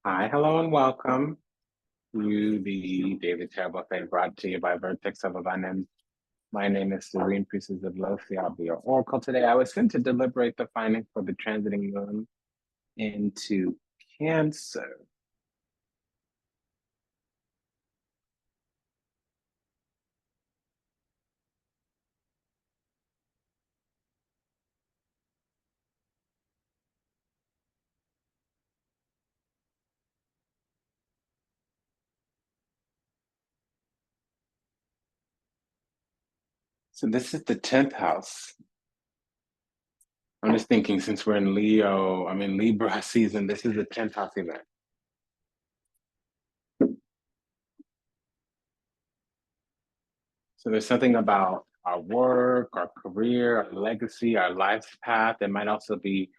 Hi, hello, and welcome to the Daily Tarot Buffet brought to you by Vertex of Abundance. My name is Serene Priestess Abossi. I'll be your oracle today. I was sent to deliberate the findings for the transiting moon into Cancer. So this is the 10th house. I'm just thinking since we're in Libra season, this is the 10th house event. So there's something about our work, our career, our legacy, our life path. It might also be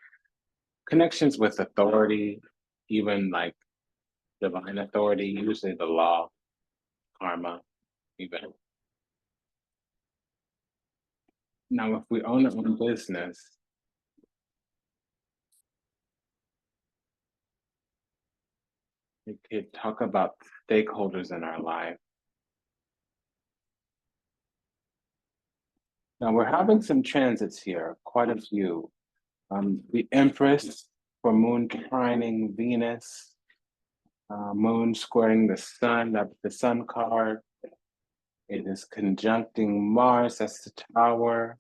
connections with authority, even like divine authority, usually the law, karma, even. Now, if we own our own business, we could talk about stakeholders in our life. Now, we're having some transits here, quite a few. The Empress for moon trining Venus, moon squaring the sun, that's the sun card. It is conjuncting Mars, that's the Tower.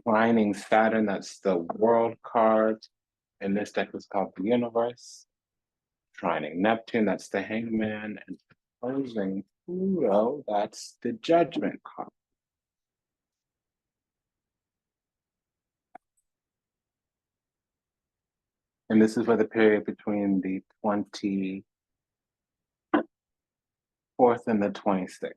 Trining Saturn, that's the World card. In this deck is called the Universe. Trining Neptune, that's the Hangman. And opposing Pluto, that's the Judgment card. And this is for the period between the 24th and the 26th.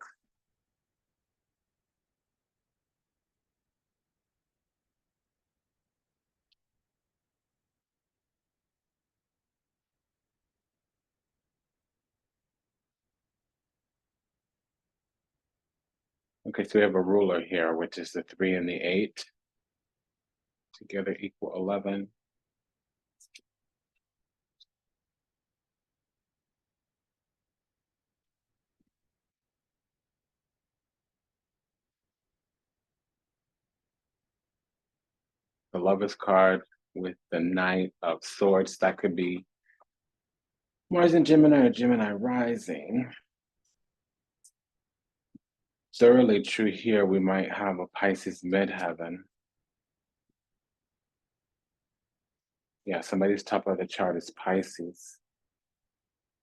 Okay, so we have a ruler here, which is the 3 and the 8. Together equal 11. The Lover's card with the Knight of Swords. That could be Mars and Gemini or Gemini rising. Thoroughly true here, we might have a Pisces midheaven. Yeah, somebody's top of the chart is Pisces.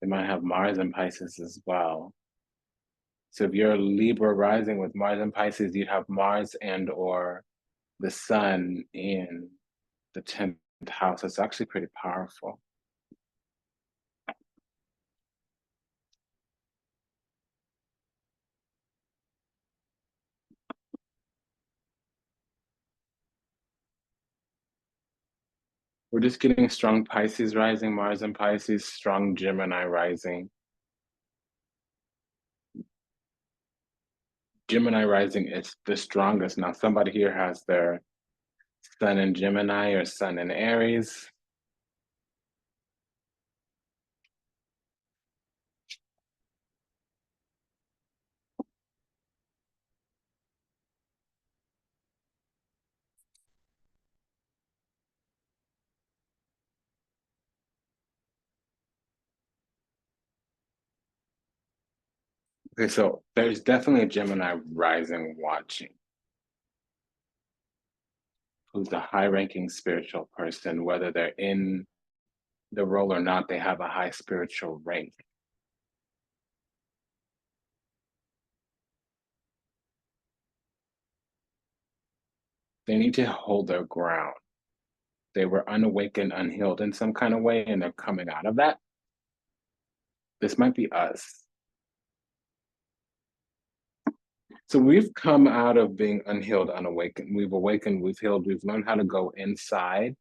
They might have Mars and Pisces as well. So if you're a Libra rising with Mars and Pisces, you have Mars and or the Sun in the 10th house. It's actually pretty powerful. We're just getting strong Pisces rising, Mars and Pisces, strong Gemini rising. Gemini rising is the strongest. Now, somebody here has their Sun in Gemini or Sun in Aries. Okay, so there's definitely a Gemini rising watching, who's a high-ranking spiritual person, whether they're in the role or not, they have a high spiritual rank. They need to hold their ground. They were unawakened, unhealed in some kind of way, and they're coming out of that. This might be us. So we've come out of being unhealed, unawakened. We've awakened, we've healed, we've learned how to go inside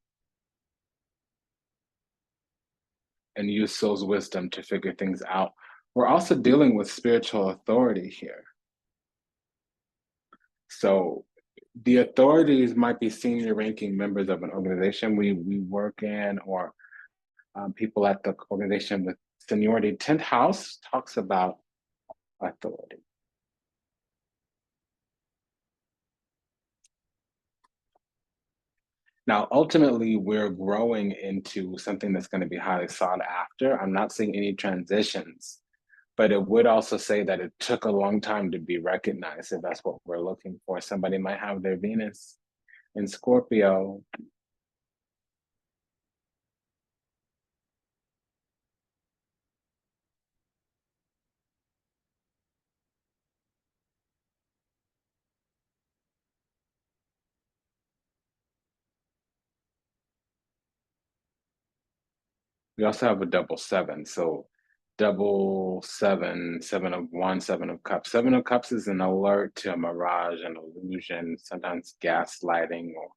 and use soul's wisdom to figure things out. We're also dealing with spiritual authority here. So the authorities might be senior ranking members of an organization we work in, or people at the organization with seniority. 10th house talks about authority. Now, ultimately, we're growing into something that's going to be highly sought after. I'm not seeing any transitions, but it would also say that it took a long time to be recognized if that's what we're looking for. Somebody might have their Venus in Scorpio. We also have a double seven. So double seven, seven of one, seven of cups. Seven of cups is an alert to a mirage, an illusion, sometimes gaslighting or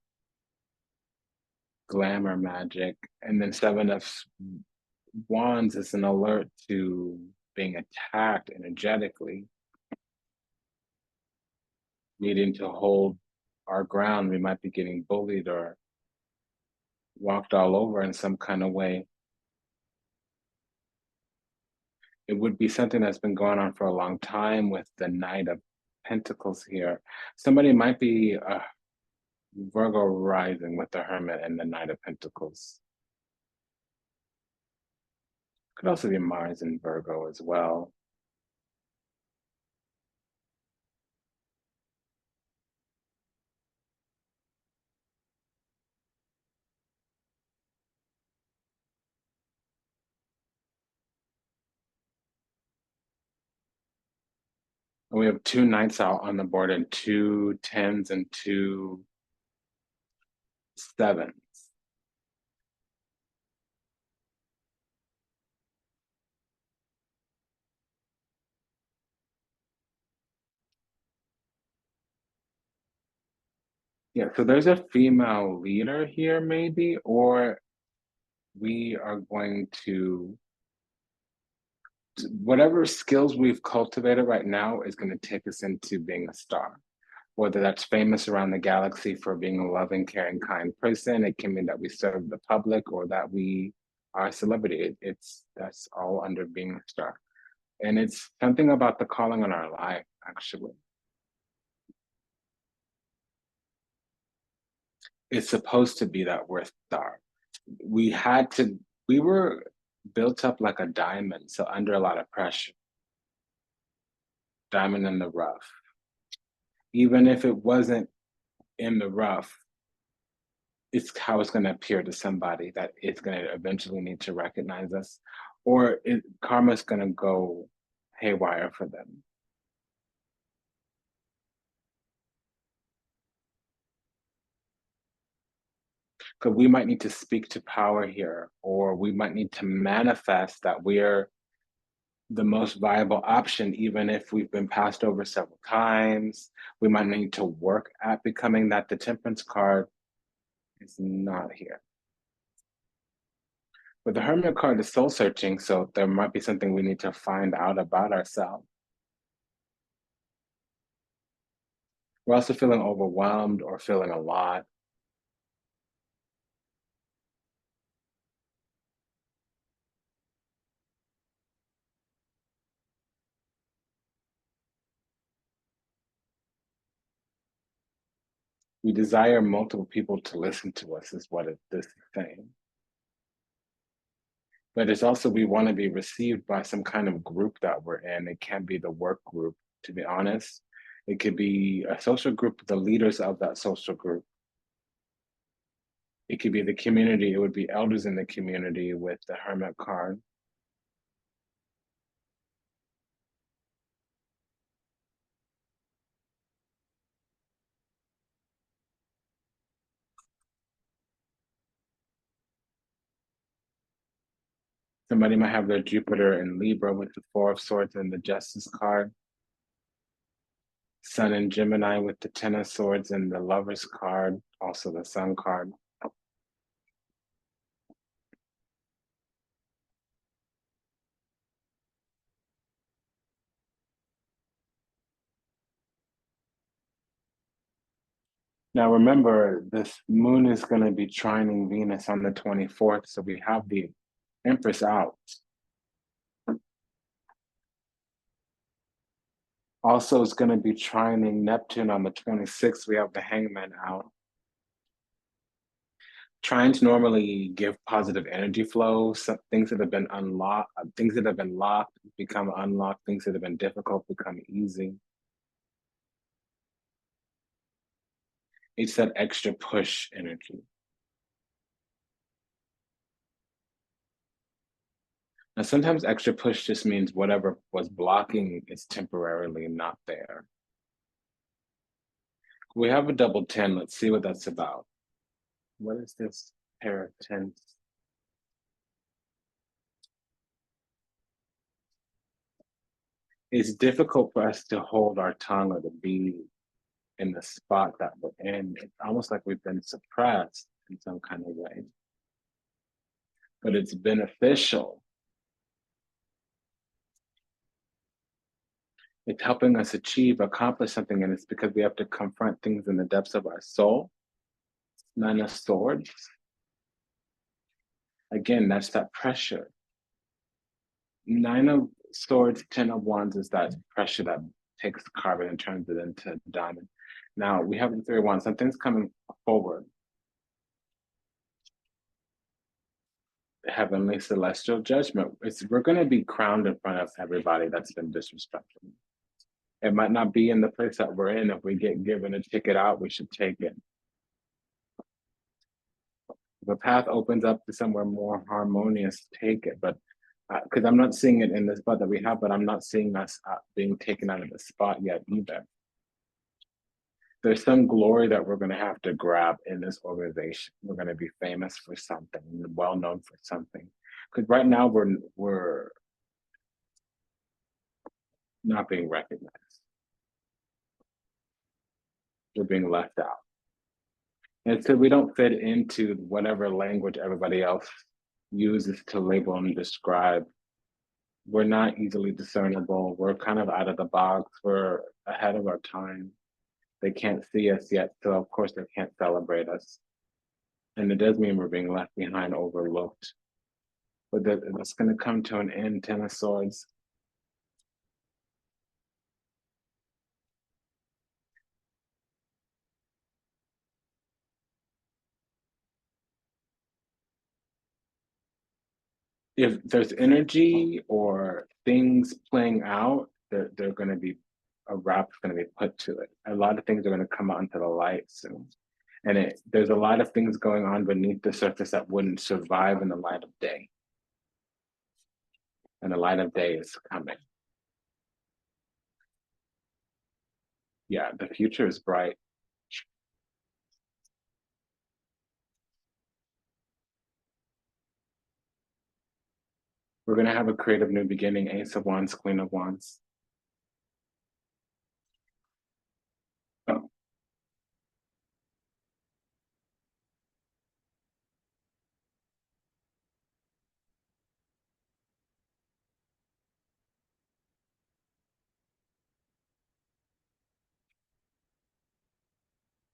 glamour magic. And then seven of wands is an alert to being attacked energetically, needing to hold our ground. We might be getting bullied or walked all over in some kind of way. It would be something that's been going on for a long time with the Knight of Pentacles here. Somebody might be Virgo rising with the Hermit and the Knight of Pentacles. Could also be Mars in Virgo as well. And we have two Knights out on the board and two tens and two sevens. Yeah, so there's a female leader here, maybe, or we are going to, whatever skills we've cultivated right now is going to take us into being a star. Whether that's famous around the galaxy for being a loving, caring, kind person, it can mean that we serve the public or that we are a celebrity. That's all under being a star. And it's something about the calling on our life, actually. It's supposed to be that we're a star. We were built up like a diamond, so under a lot of pressure, diamond in the rough. Even if it wasn't in the rough, it's how it's going to appear to somebody that it's going to eventually need to recognize us, or karma's going to go haywire for them. Because we might need to speak to power here, or we might need to manifest that we're the most viable option, even if we've been passed over several times. We might need to work at becoming that. The Temperance card is not here. But the Hermit card is soul searching, so there might be something we need to find out about ourselves. We're also feeling overwhelmed or feeling a lot. We desire multiple people to listen to us, is what this is saying. But it's also we want to be received by some kind of group that we're in. It can't be the work group, to be honest. It could be a social group, the leaders of that social group. It could be the community. It would be elders in the community with the Hermit card. Somebody might have their Jupiter in Libra with the Four of Swords and the Justice card. Sun in Gemini with the Ten of Swords and the Lovers card, also the Sun card. Now remember, this moon is going to be trining Venus on the 24th, so we have the Empress out. Also, it's going to be trining Neptune on the 26th. We have the Hangman out. Trines normally give positive energy flow. Some things that have been unlocked, things that have been locked become unlocked. Things that have been difficult become easy. It's that extra push energy. Now, sometimes extra push just means whatever was blocking is temporarily not there. We have a double 10. Let's see what that's about. What is this pair of tens? It's difficult for us to hold our tongue or to be in the spot that we're in. It's almost like we've been suppressed in some kind of way. But it's beneficial. It's helping us accomplish something, and it's because we have to confront things in the depths of our soul. Nine of Swords. Again, that's that pressure. Nine of Swords, 10 of Wands is that pressure that takes carbon and turns it into diamond. Now we have the Three of Wands. Something's coming forward. Heavenly celestial judgment. We're going to be crowned in front of everybody that's been disrespectful. It might not be in the place that we're in. If we get given a ticket out, we should take it. If a path opens up to somewhere more harmonious, take it. But because I'm not seeing it in the spot that we have, but I'm not seeing us being taken out of the spot yet either. There's some glory that we're going to have to grab in this organization. We're going to be famous for something, well known for something. Because right now we're not being recognized. We're being left out. And so we don't fit into whatever language everybody else uses to label and describe. We're not easily discernible. We're kind of out of the box. We're ahead of our time. They can't see us yet, so of course they can't celebrate us. And it does mean we're being left behind, overlooked. But that's going to come to an end. 10 of Swords. If there's energy or things playing out, they're going to be, a wrap's going to be put to it. A lot of things are going to come out into the light soon. And there's a lot of things going on beneath the surface that wouldn't survive in the light of day. And the light of day is coming. Yeah, the future is bright. We're going to have a creative new beginning. Ace of Wands, Queen of Wands. Oh.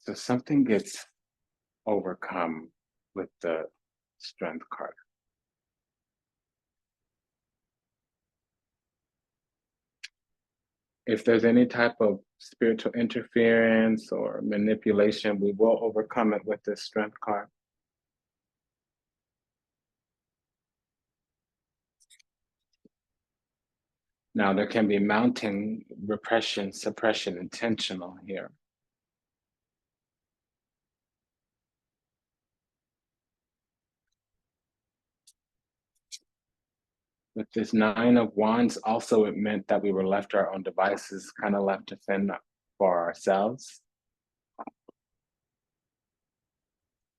So something gets overcome with the Strength card. If there's any type of spiritual interference or manipulation, we will overcome it with this Strength card. Now, there can be mounting repression, suppression, intentional here. With this Nine of Wands, also it meant that we were left to our own devices, kind of left to fend for ourselves.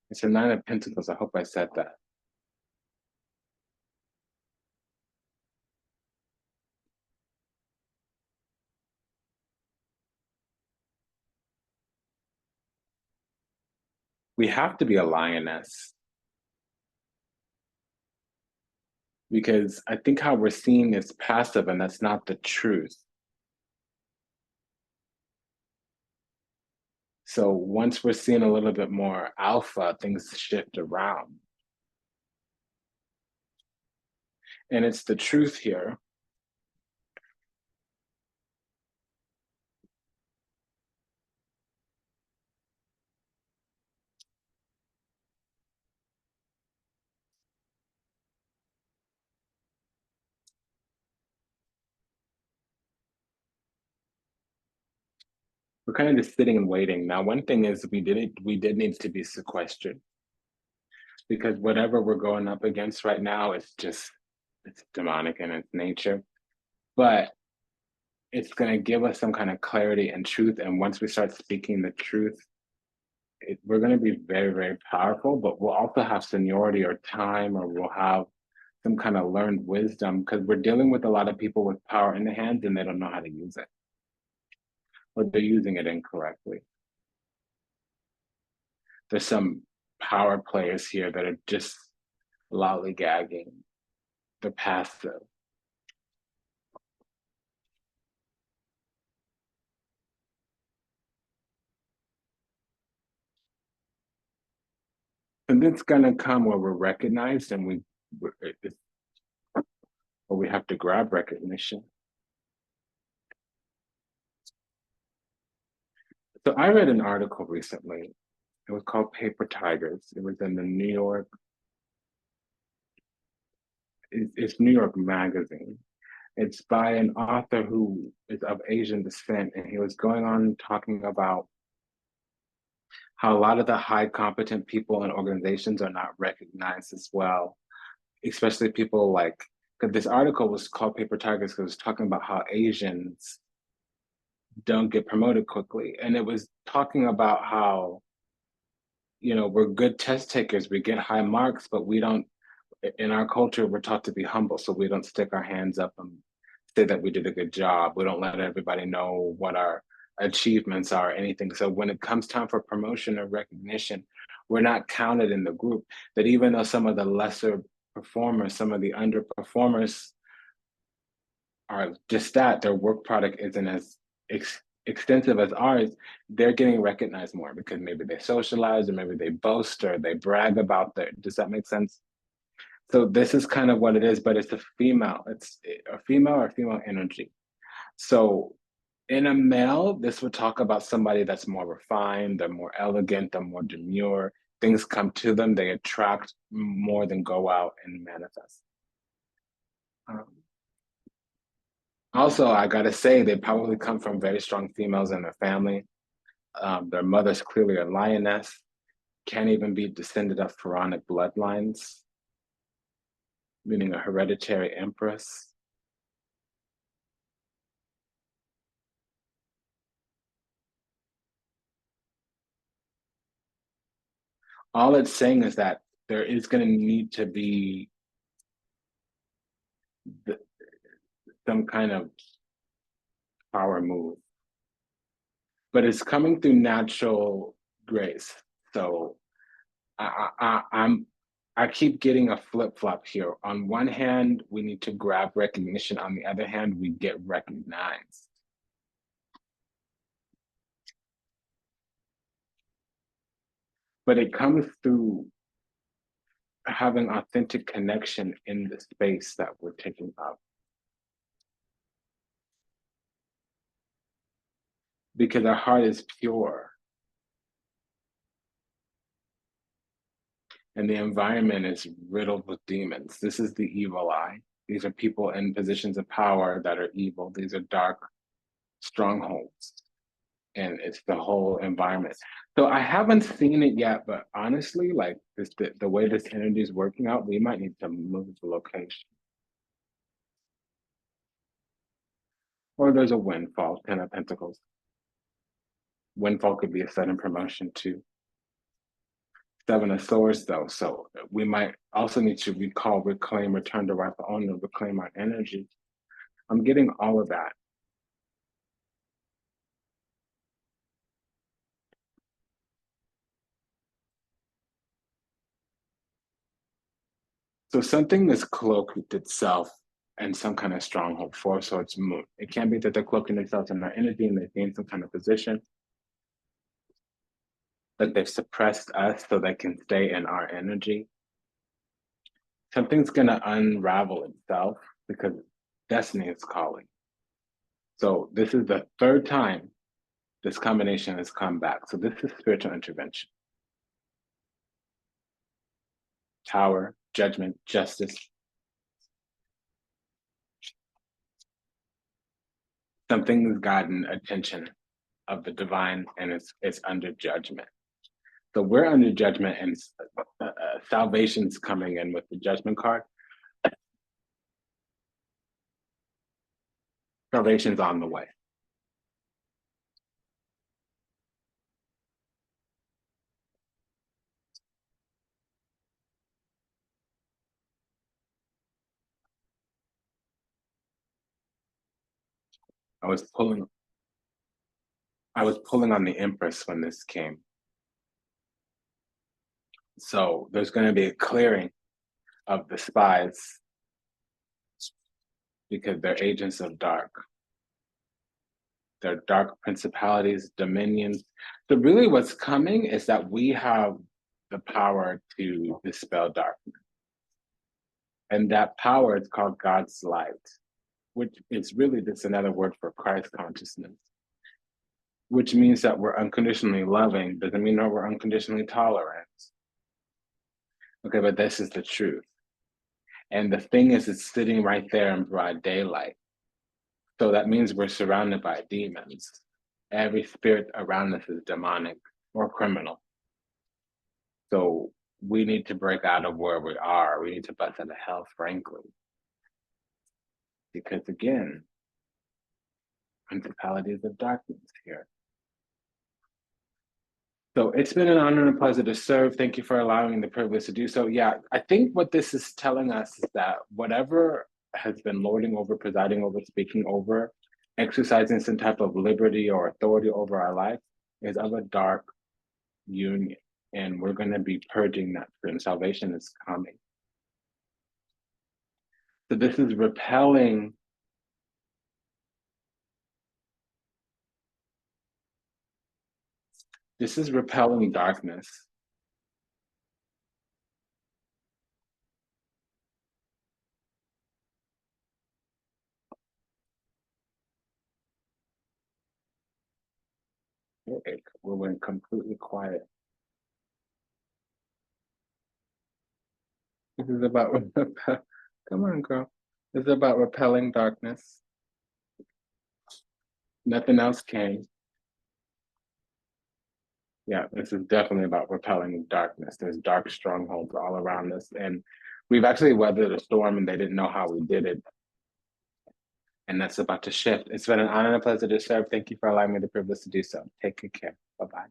It's a Nine of Pentacles. I hope I said that. We have to be a lioness. Because I think how we're seen is passive, and that's not the truth. So once we're seeing a little bit more alpha, things shift around. And it's the truth here. We're kind of just sitting and waiting. Now, one thing is we did need to be sequestered, because whatever we're going up against right now is just, it's demonic in its nature. But it's going to give us some kind of clarity and truth. And once we start speaking the truth, we're going to be very, very powerful, but we'll also have seniority or time, or we'll have some kind of learned wisdom, because we're dealing with a lot of people with power in the hands and they don't know how to use it, or they're using it incorrectly. There's some power players here that are just lollygagging. They're passive. And it's gonna come where we're recognized, and or we have to grab recognition. So I read an article recently. It was called Paper Tigers. It was in the New York, it's New York Magazine. It's by an author who is of Asian descent, and he was going on talking about how a lot of the high competent people and organizations are not recognized as well, especially people like, because this article was called Paper Tigers because it was talking about how Asians don't get promoted quickly. And it was talking about how, we're good test takers, we get high marks, but we don't, in our culture, we're taught to be humble. So we don't stick our hands up and say that we did a good job. We don't let everybody know what our achievements are or anything. So when it comes time for promotion or recognition, we're not counted in the group. That even though some of the lesser performers, some of the underperformers are just that, their work product isn't as extensive as ours, they're getting recognized more because maybe they socialize, or maybe they boast, or they brag about their, does that make sense? So this is kind of what it is, but it's a female, it's a female or female energy. So in a male, this would talk about somebody that's more refined, they're more elegant, they're more demure. Things come to them, they attract more than go out and manifest. Also, I gotta say, they probably come from very strong females in their family. Their mother's clearly a lioness, can't even be descended of pharaonic bloodlines, meaning a hereditary empress. All it's saying is that there is going to need to be some kind of power move, but it's coming through natural grace. So I keep getting a flip flop here. On one hand, we need to grab recognition. On the other hand, we get recognized. But it comes through having authentic connection in the space that we're taking up. Because our heart is pure. And the environment is riddled with demons. This is the evil eye. These are people in positions of power that are evil. These are dark strongholds. And it's the whole environment. So I haven't seen it yet, but honestly, like the way this energy is working out, we might need to move the location. Or there's a windfall, 10 of Pentacles. Windfall could be a sudden promotion too. 7 of Swords though, so we might also need to recall, reclaim, return to rightful owner, reclaim our energy. I'm getting all of that. So something is cloaked itself in some kind of stronghold, 4 of Swords, Moon. It can be that they're cloaking themselves in their energy and they gain some kind of position, that they've suppressed us so they can stay in our energy. Something's going to unravel itself because destiny is calling. So this is the third time this combination has come back. So this is spiritual intervention. Tower, judgment, justice. Something's gotten attention of the divine and it's under judgment. So we're under judgment and salvation's coming in with the judgment card. Salvation's on the way. I was pulling on the Empress when this came. So there's going to be a clearing of the spies because they're agents of dark. They're dark principalities, dominions. So really what's coming is that we have the power to dispel darkness. And that power is called God's light, which is really just another word for Christ consciousness, which means that we're unconditionally loving, doesn't mean that we're unconditionally tolerant. Okay, but this is the truth. And the thing is, it's sitting right there in broad daylight. So that means we're surrounded by demons. Every spirit around us is demonic or criminal. So we need to break out of where we are. We need to bust out of hell, frankly. Because again, principalities of darkness here. So it's been an honor and a pleasure to serve. Thank you for allowing me the privilege to do so. Yeah, I think what this is telling us is that whatever has been lording over, presiding over, speaking over, exercising some type of liberty or authority over our life is of a dark union. And we're going to be purging that, and salvation is coming. So this is repelling. This is repelling darkness. Okay, we went completely quiet. This is about, come on, girl. This is about repelling darkness. Nothing else came. Yeah, this is definitely about repelling darkness. There's dark strongholds all around us. And we've actually weathered a storm and they didn't know how we did it. And that's about to shift. It's been an honor and a pleasure to serve. Thank you for allowing me the privilege to do so. Take good care. Bye-bye.